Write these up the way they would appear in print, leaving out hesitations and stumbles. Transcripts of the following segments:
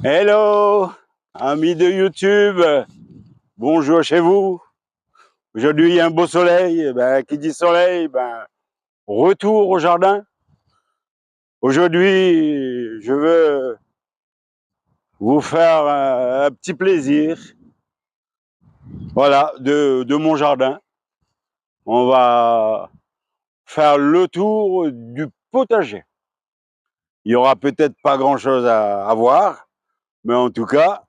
Hello, amis de YouTube, bonjour chez vous. Aujourd'hui, il y a un beau soleil. Qui dit soleil, retour au jardin. Aujourd'hui, je veux vous faire un petit plaisir, voilà, de mon jardin. On va faire le tour du potager. Il y aura peut-être pas grand-chose à voir, mais en tout cas,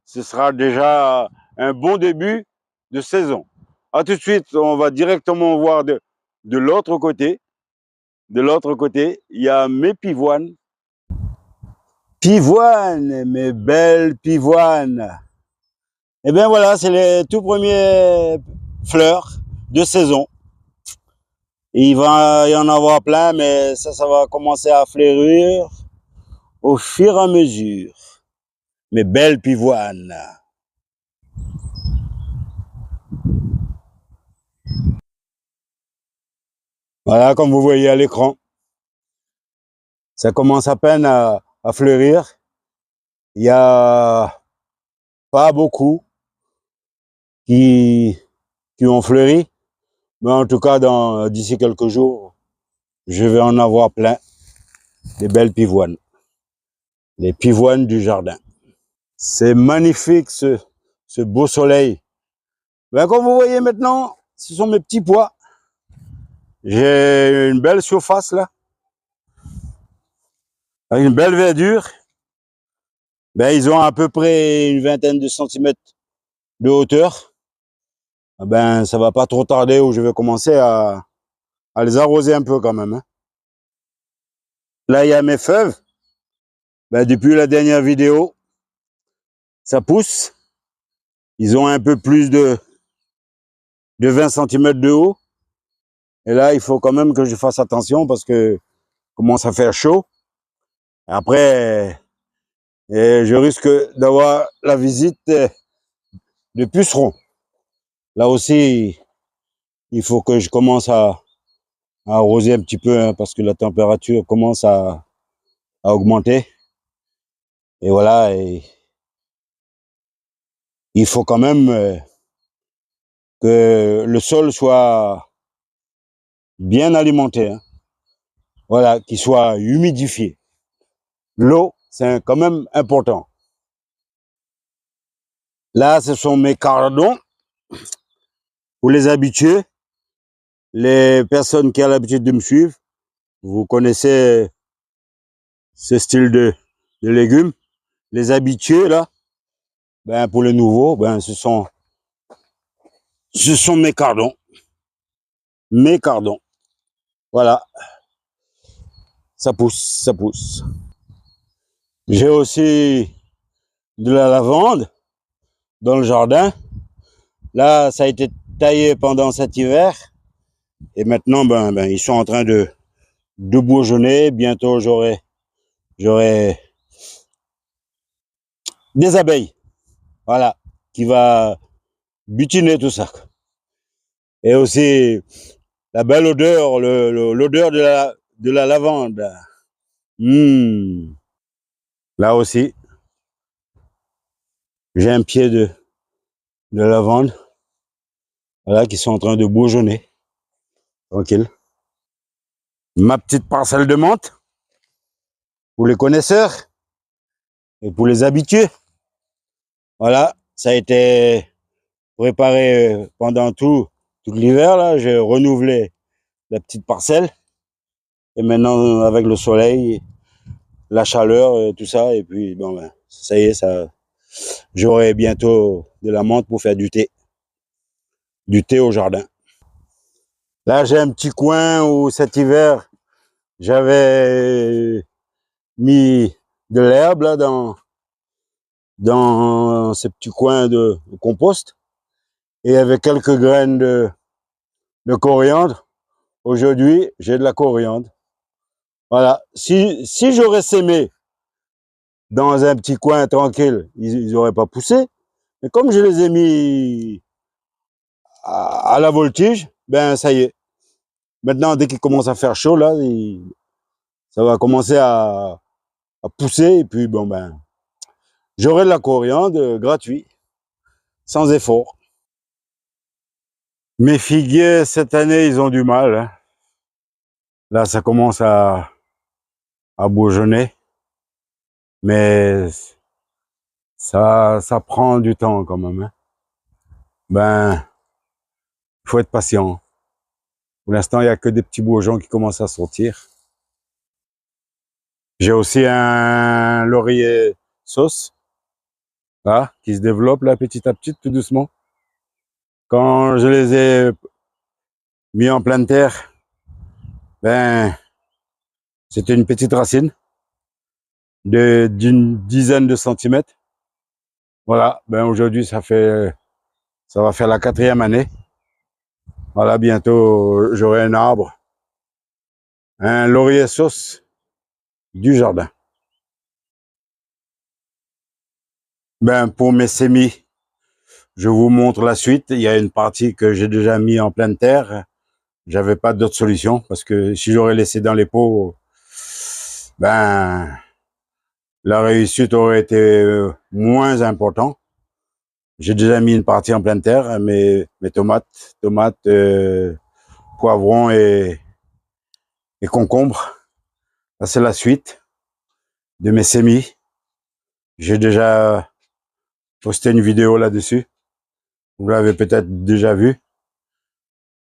ce sera déjà un bon début de saison. À tout de suite, on va directement voir de l'autre côté. De l'autre côté, il y a mes pivoines. Pivoines, mes belles pivoines. Et bien voilà, c'est les tout premiers fleurs de saison. Il va y en avoir plein, mais ça va commencer à fleurir au fur et à mesure. Mes belles pivoines. Voilà, comme vous voyez à l'écran, ça commence à peine à fleurir. Il y a pas beaucoup qui ont fleuri, mais en tout cas, d'ici quelques jours, je vais en avoir plein, des belles pivoines, les pivoines du jardin. C'est magnifique ce beau soleil. Comme vous voyez maintenant, ce sont mes petits pois. J'ai une belle surface là, avec une belle verdure. Ils ont à peu près une vingtaine de centimètres de hauteur. Ça va pas trop tarder où je vais commencer à les arroser un peu quand même. Hein. Là, il y a mes fèves. Depuis la dernière vidéo, ça pousse. Ils ont un peu plus de 20 centimètres de haut. Et là, il faut quand même que je fasse attention parce que commence à faire chaud. Après, je risque d'avoir la visite de pucerons. Là aussi, il faut que je commence à arroser un petit peu hein, parce que la température commence à augmenter. Et voilà, il faut quand même que le sol soit bien alimenté. Hein. Voilà, qu'il soit humidifié. L'eau, c'est quand même important. Là, ce sont mes cardons. Pour les habitués, les personnes qui ont l'habitude de me suivre, vous connaissez ce style de légumes. Les habitués, là, pour les nouveaux, ce sont mes cardons. Mes cardons. Voilà. Ça pousse, ça pousse. J'ai aussi de la lavande dans le jardin. Là, ça a été taillé pendant cet hiver. Et maintenant, ils sont en train de bourgeonner. Bientôt, j'aurai des abeilles. Voilà. Qui va butiner tout ça. Et aussi, la belle odeur, l'odeur de la lavande. Là aussi, j'ai un pied de lavande. Voilà, qui sont en train de bourgeonner. Tranquille. Ma petite parcelle de menthe. Pour les connaisseurs. Et pour les habitués. Voilà, ça a été préparé pendant tout l'hiver. Là, j'ai renouvelé la petite parcelle. Et maintenant, avec le soleil, la chaleur, et tout ça, et puis, ça y est, j'aurai bientôt de la menthe pour faire du thé. Du thé au jardin. Là, j'ai un petit coin où cet hiver, j'avais mis de l'herbe là dans ce petit coin de compost. Et avec quelques graines de coriandre. Aujourd'hui, j'ai de la coriandre. Voilà. Si j'aurais sémé dans un petit coin tranquille, ils n'auraient pas poussé. Mais comme je les ai mis à la voltige, ça y est. Maintenant, dès qu'il commence à faire chaud, là, ça va commencer à pousser. Et puis, j'aurai de la coriandre gratuit, sans effort. Mes figuiers, cette année, ils ont du mal, hein. Là, ça commence à bourgeonner, mais ça prend du temps quand même, hein. Ben, il faut être patient. Pour l'instant, il n'y a que des petits bourgeons qui commencent à sortir. J'ai aussi un laurier sauce, là, qui se développe là petit à petit, tout doucement. Quand je les ai mis en pleine terre, ben, c'était une petite racine d'une dizaine de centimètres. Voilà, ben aujourd'hui, ça va faire la 4e année. Voilà, bientôt, j'aurai un arbre, un laurier sauce du jardin. Ben, pour mes semis, je vous montre la suite. Il y a une partie que j'ai déjà mis en pleine terre. J'avais pas d'autre solution parce que si j'aurais laissé dans les pots, ben, la réussite aurait été moins importante. J'ai déjà mis une partie en pleine terre, mes tomates, poivrons et concombres. Ça, c'est la suite de mes semis. J'ai déjà posté une vidéo là-dessus. Vous l'avez peut-être déjà vu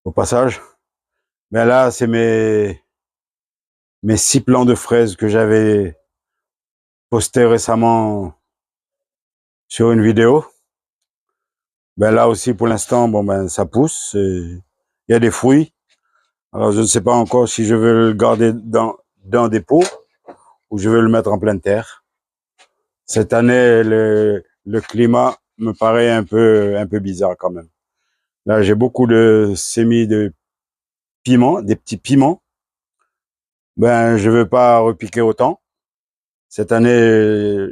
au passage. Mais là, c'est mes 6 plants de fraises que j'avais postés récemment sur une vidéo. Ben là aussi, pour l'instant, bon ben ça pousse. Il y a des fruits. Alors, je ne sais pas encore si je veux le garder dans des pots ou je veux le mettre en pleine terre. Cette année, le climat me paraît un peu bizarre quand même. Là, j'ai beaucoup de semis de piments, des petits piments. Ben, je veux pas repiquer autant. Cette année,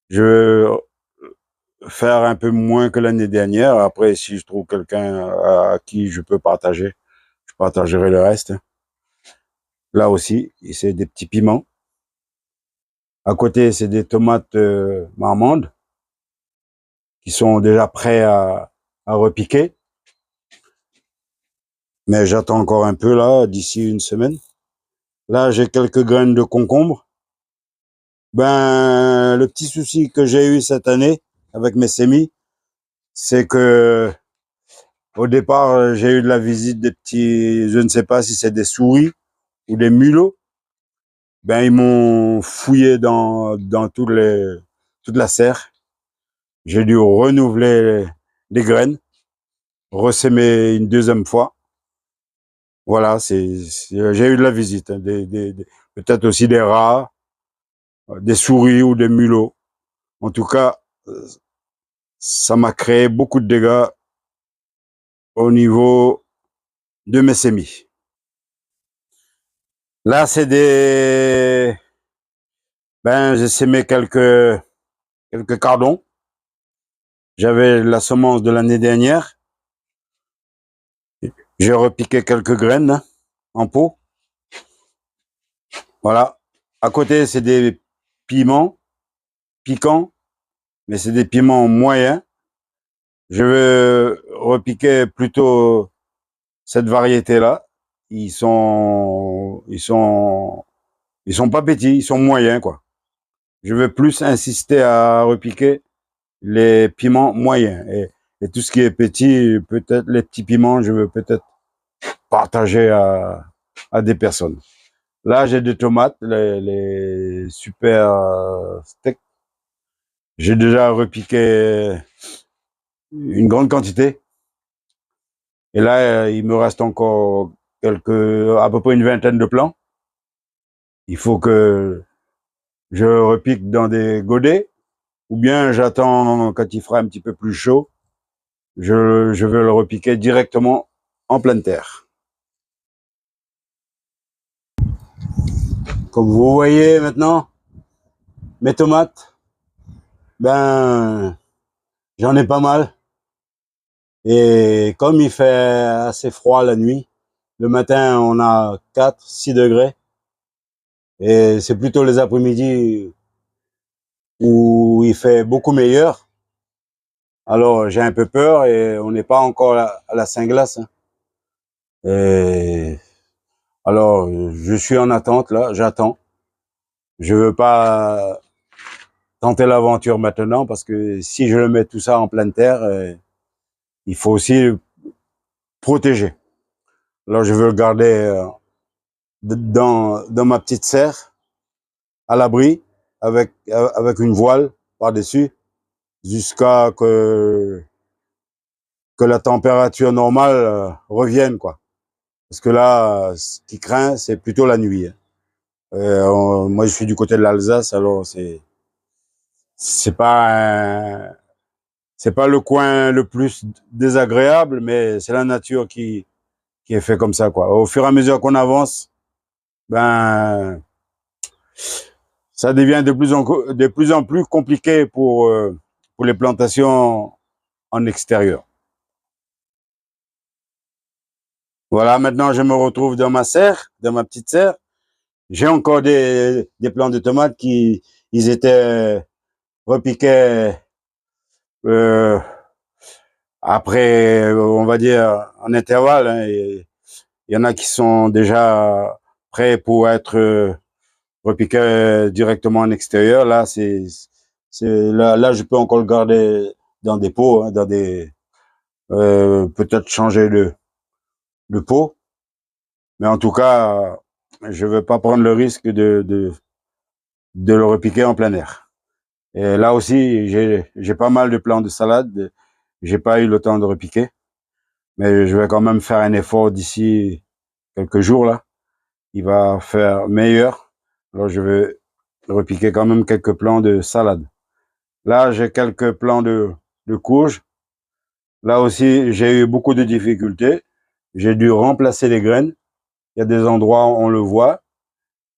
je veux faire un peu moins que l'année dernière. Après, si je trouve quelqu'un à qui je peux partager, je partagerai le reste. Là aussi, c'est des petits piments. À côté, c'est des tomates marmandes qui sont déjà prêts à repiquer. Mais j'attends encore un peu là, d'ici une semaine. Là, j'ai quelques graines de concombre. Ben, le petit souci que j'ai eu cette année avec mes semis, c'est que au départ, j'ai eu de la visite des petits, je ne sais pas si c'est des souris ou des mulots. Ben, ils m'ont fouillé dans toute la serre. J'ai dû renouveler les graines, ressemer une 2e fois. Voilà, j'ai eu de la visite, hein, peut-être aussi des rats, des souris ou des mulots. En tout cas, ça m'a créé beaucoup de dégâts au niveau de mes semis. Là, j'ai semé quelques cardons. J'avais la semence de l'année dernière. J'ai repiqué quelques graines, hein, en pot. Voilà. À côté, c'est des piments piquants, mais c'est des piments moyens. Je veux repiquer plutôt cette variété-là. Ils sont pas petits, ils sont moyens, quoi. Je veux plus insister à repiquer les piments moyens. Et tout ce qui est petit, peut-être les petits piments, je veux peut-être partager à des personnes. Là, j'ai des tomates, les super steaks. J'ai déjà repiqué une grande quantité. Et là, il me reste encore à peu près une vingtaine de plants. Il faut que je repique dans des godets, ou bien j'attends quand il fera un petit peu plus chaud. Je veux le repiquer directement en pleine terre. Comme vous voyez maintenant, mes tomates, ben, j'en ai pas mal. Et comme il fait assez froid la nuit, le matin, on a 4, 6 degrés. Et c'est plutôt les après-midi où il fait beaucoup meilleur. Alors, j'ai un peu peur et on n'est pas encore à la Saint-Glace, hein. Et alors, je suis en attente, là, j'attends. Je veux pas tenter l'aventure maintenant parce que si je le mets tout ça en pleine terre, il faut aussi le protéger. Alors, je veux le garder dans ma petite serre, à l'abri, avec une voile par-dessus, jusqu'à que la température normale revienne, quoi. Parce que là, ce qui craint, c'est plutôt la nuit, hein. Moi, je suis du côté de l'Alsace, alors c'est pas c'est pas le coin le plus désagréable, mais c'est la nature qui est fait comme ça, quoi. Au fur et à mesure qu'on avance, ben ça devient de plus en plus compliqué pour les plantations en extérieur. Voilà, maintenant je me retrouve dans ma serre, dans ma petite serre. J'ai encore des plants de tomates qui ils étaient repiqués euh, après, on va dire, en intervalle, hein. Il y en a qui sont déjà prêts pour être repiqués directement en extérieur. Là, là, je peux encore le garder dans des pots, hein, peut-être changer le pot. Mais en tout cas, je veux pas prendre le risque de le repiquer en plein air. Et là aussi, j'ai pas mal de plants de salade. J'ai pas eu le temps de repiquer, mais je vais quand même faire un effort d'ici quelques jours là. Il va faire meilleur. Alors je vais repiquer quand même quelques plants de salade. Là, j'ai quelques plants de courge. Là aussi, j'ai eu beaucoup de difficultés. J'ai dû remplacer les graines. Il y a des endroits où on le voit.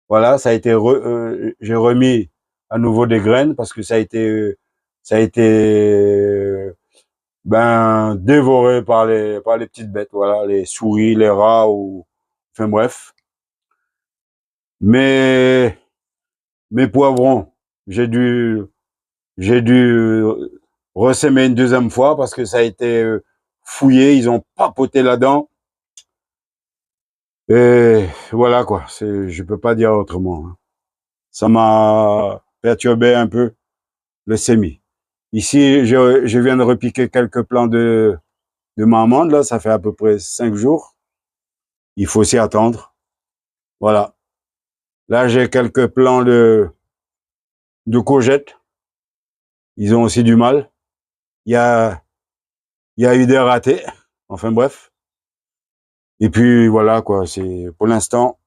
Voilà, j'ai remis à nouveau des graines parce que ça a été ben dévoré par les petites bêtes, voilà, les souris, les rats ou enfin bref. Mais mes poivrons, j'ai dû ressemer une deuxième fois parce que ça a été fouillé, ils ont papoté là-dedans. Et voilà quoi, je peux pas dire autrement, hein. Ça m'a perturbé un peu le semis. Ici, je viens de repiquer quelques plants de marmande, là, ça fait à peu près 5 jours. Il faut s'y attendre. Voilà. Là, j'ai quelques plants de courgettes. Ils ont aussi du mal. Il y a, il y a eu des ratés. Enfin bref. Et puis voilà quoi, pour l'instant,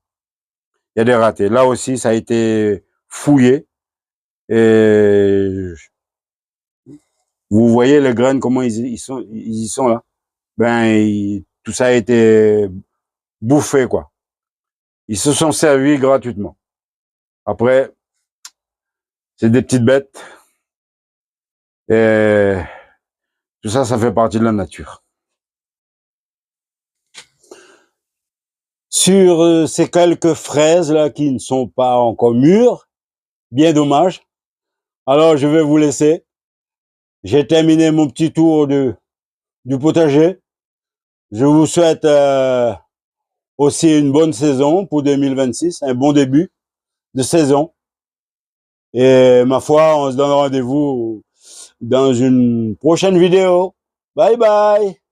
il y a des ratés. Là aussi, ça a été fouillé. Et vous voyez les graines, comment ils y sont là. Tout ça a été bouffé quoi. Ils se sont servis gratuitement. Après, c'est des petites bêtes. Et tout ça, ça fait partie de la nature. Sur ces quelques fraises là qui ne sont pas encore mûres, bien dommage. Alors je vais vous laisser. J'ai terminé mon petit tour du potager. Je vous souhaite aussi une bonne saison pour 2026, un bon début de saison. Et ma foi, on se donne rendez-vous dans une prochaine vidéo. Bye bye.